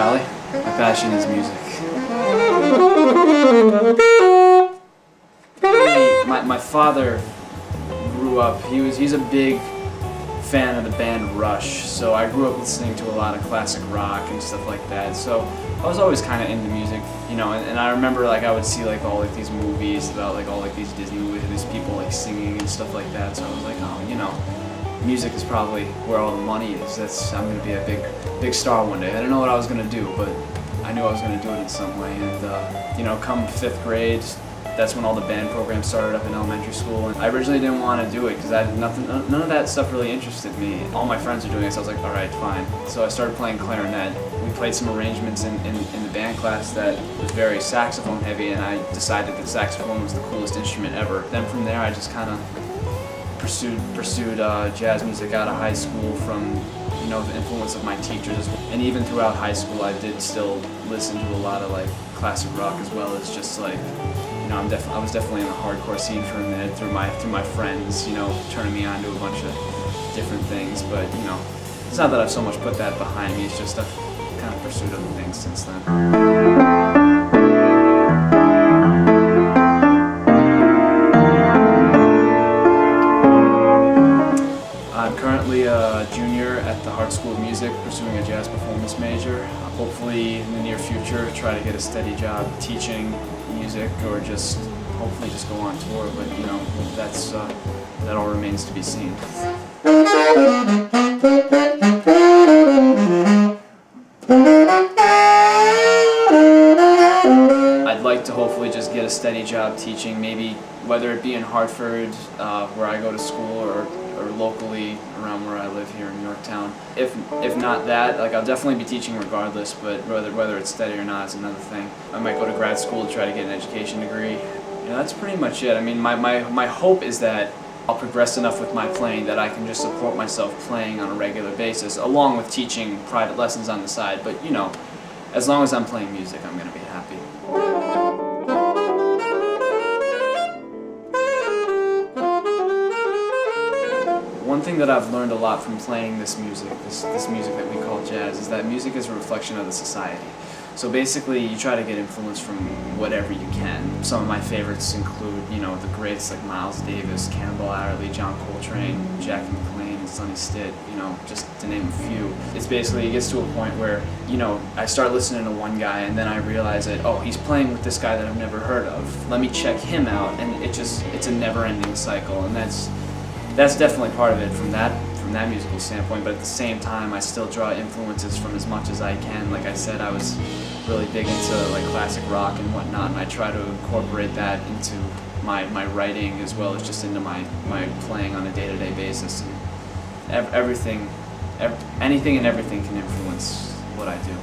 Natale. My passion is music. My father grew up, he's a big fan of the band Rush, so I grew up listening to a lot of classic rock and stuff like that, so I was always kind of into music, you know, and I remember like I would see like all like these movies about like all like these Disney movies and these people like singing and stuff like that, so I was like, oh, you know, music is probably where all the money is. I'm going to be a big star one day. I didn't know what I was going to do, but I knew I was going to do it in some way, and you know, come 5th grade, that's when all the band programs started up in elementary school, and I originally didn't want to do it because none of that stuff really interested me. All my friends were doing it, so I was like, alright, fine. So I started playing clarinet. We played some arrangements in the band class that was very saxophone heavy, and I decided that saxophone was the coolest instrument ever. Then from there I just kind of pursued jazz music out of high school from, you know, the influence of my teachers. And even throughout high school I did still listen to a lot of like classic rock, as well as just like, you know, I was definitely in the hardcore scene for a minute through my friends, you know, turning me on to a bunch of different things. But, you know, it's not that I've so much put that behind me, it's just I've kind of pursued other things since then. I'm currently a junior at the Hart School of Music, pursuing a jazz performance major. Hopefully in the near future try to get a steady job teaching music, or just hopefully just go on tour, but you know, that all remains to be seen. I'd like to hopefully just get a steady job teaching, maybe whether it be in Hartford, where I go to school, or locally around where I live here in Yorktown. If not that, like, I'll definitely be teaching regardless, but whether it's steady or not is another thing. I might go to grad school to try to get an education degree. You know, that's pretty much it. I mean, my hope is that I'll progress enough with my playing that I can just support myself playing on a regular basis, along with teaching private lessons on the side. But, you know, as long as I'm playing music, I'm going to be happy. One thing that I've learned a lot from playing this music that we call jazz, is that music is a reflection of the society. So basically, you try to get influence from whatever you can. Some of my favorites include, you know, the greats like Miles Davis, Cannonball Adderley, John Coltrane, Jackie McLean, and Sonny Stitt, you know, just to name a few. It's basically, it gets to a point where, you know, I start listening to one guy and then I realize that, oh, he's playing with this guy that I've never heard of. Let me check him out, and it's a never-ending cycle, and that's definitely part of it from that musical standpoint. But at the same time, I still draw influences from as much as I can. Like I said, I was really big into like classic rock and whatnot, and I try to incorporate that into my writing, as well as just into my playing on a day-to-day basis. And anything and everything can influence what I do.